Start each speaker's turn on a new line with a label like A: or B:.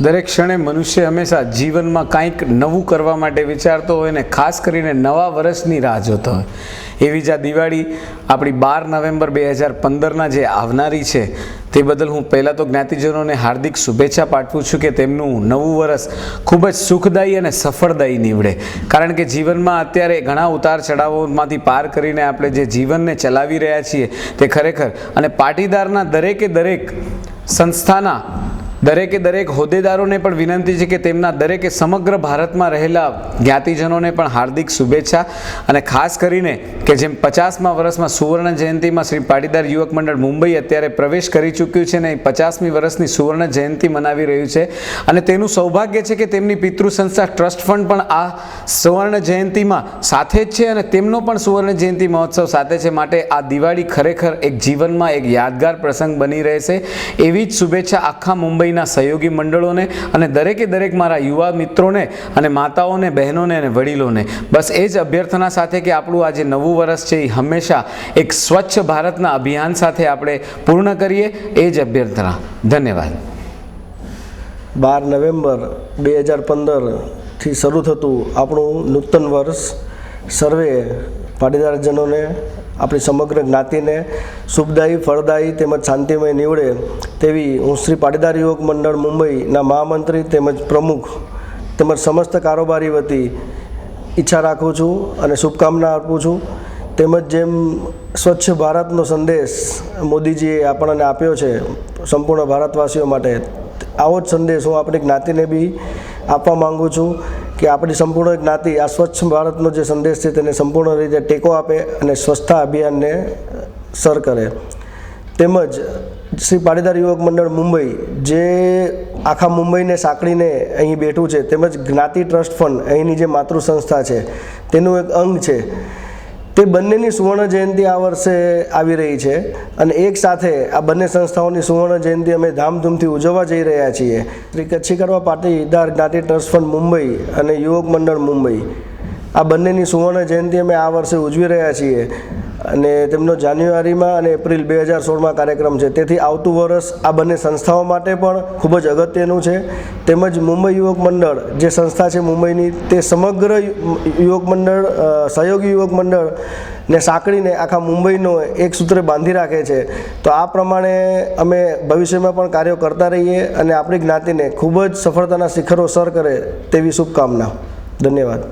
A: દરેક ક્ષણે મનુષ્ય હંમેશા જીવનમાં કંઈક નવું કરવા માટે વિચારતો હોય ને ખાસ કરીને નવા વર્ષની રાહ જોતો હોય. એવી જ આ દિવાળી આપણી 12 નવેમ્બર 2015ના જે આવનારી છે તે બદલ હું પહેલાં તો જ્ઞાતિજનોને હાર્દિક શુભેચ્છા પાઠવું છું કે તેમનું નવું વર્ષ ખૂબ જ સુખદાયી અને સફળદાયી નીવડે. કારણ કે જીવનમાં અત્યારે ઘણા ઉતાર ચઢાવોમાંથી પાર કરીને આપણે જે જીવનને ચલાવી રહ્યા છીએ તે ખરેખર અને પાટીદારના દરેકે દરેક સંસ્થાના દરેક હોદ્દેદારોને પણ વિનંતી છે કે તેમના દરેકે સમગ્ર ભારતમાં રહેલા જ્ઞાતિજનોને પણ હાર્દિક શુભેચ્છા. અને ખાસ કરીને કે જેમ 50મા વર્ષમાં સુવર્ણ જયંતિમાં શ્રી પાટીદાર યુવક મંડળ મુંબઈ અત્યારે પ્રવેશ કરી ચૂક્યું છે ને 50મી વર્ષની સુવર્ણ જયંતિ મનાવી રહ્યું છે અને તેનું સૌભાગ્ય છે કે તેમની પિતૃ સંસ્થા ટ્રસ્ટ ફંડ પણ આ સુવર્ણ જયંતિમાં સાથે જ છે અને તેમનો પણ સુવર્ણ જયંતિ મહોત્સવ સાથે છે. માટે આ દિવાળી ખરેખર એક જીવનમાં એક યાદગાર પ્રસંગ બની રહેશે એવી જ શુભેચ્છા આખા મુંબઈ સહયોગી મંડળોને અને દરેક મારા યુવા મિત્રોને અને માતાઓને, બહેનોને અને વડીલોને બસ એ જ અભ્યર્થના સાથે કે આપણું આ જે નવું વર્ષ છે એ હંમેશા એક સ્વચ્છ ભારતના અભિયાન સાથે આપણે પૂર્ણ કરીએ, એ જ અભ્યર્થના. ધન્યવાદ.
B: 12 નવેમ્બર 2015થી શરૂ થતું આપણું નૂતન વર્ષ સર્વે પાટીદારજનોને, આપણી સમગ્ર જ્ઞાતિને શુભદાયી, ફળદાયી તેમજ શાંતિમય નીવડે તેવી હું શ્રી પાટીદાર યુવક મંડળ મુંબઈના મહામંત્રી તેમજ પ્રમુખ તેમજ સમસ્ત કારોબારી વતી ઈચ્છા રાખું છું અને શુભકામના આપું છું. તેમજ જેમ સ્વચ્છ ભારતનો સંદેશ મોદીજીએ આપણને આપ્યો છે સંપૂર્ણ ભારતવાસીઓ માટે, આવો જ સંદેશ હું આપણી જ્ઞાતિને બી આપવા માગું છું કે આપણી સંપૂર્ણ જ્ઞાતિ આ સ્વચ્છ ભારતનો જે સંદેશ છે તેને સંપૂર્ણ રીતે ટેકો આપે અને સ્વચ્છતા અભિયાનને સર કરે. તેમજ શ્રી પાટીદાર યુવક મંડળ મુંબઈ જે આખા મુંબઈને સાંકળીને અહીં બેઠું છે, તેમજ જ્ઞાતિ ટ્રસ્ટ ફંડ અહીંની જે માતૃ સંસ્થા છે તેનું એક અંગ છે, તે બંનેની સુવર્ણ જયંતિ આ વર્ષે આવી રહી છે અને એક સાથે આ બંને સંસ્થાઓની સુવર્ણ જયંતિ અમે ધામધૂમથી ઉજવવા જઈ રહ્યા છીએ. શ્રી કચ્છી કડવા પાટીદાર જ્ઞાતિ ટ્રસ્ટ ફંડ મુંબઈ અને યુવક મંડળ મુંબઈ આ બંનેની સુવર્ણ જયંતિ અમે આ વર્ષે ઉજવી રહ્યા છીએ અને તેમનો જાન્યુઆરીમાં અને એપ્રિલ 2016માં કાર્યક્રમ છે. તેથી આવતું વર્ષ આ બંને સંસ્થાઓ માટે પણ ખૂબ જ અગત્યનું છે. તેમજ મુંબઈ યુવક મંડળ જે સંસ્થા છે મુંબઈની, તે સમગ્ર યુવક મંડળ સહયોગી યુવક મંડળને સાંકળીને આખા મુંબઈનો એક સૂત્રે બાંધી રાખે છે. તો આ પ્રમાણે અમે ભવિષ્યમાં પણ કાર્યો કરતા રહીએ અને આપણી જ્ઞાતિને ખૂબ જ સફળતાના શિખરો સર કરે તેવી શુભકામના. ધન્યવાદ.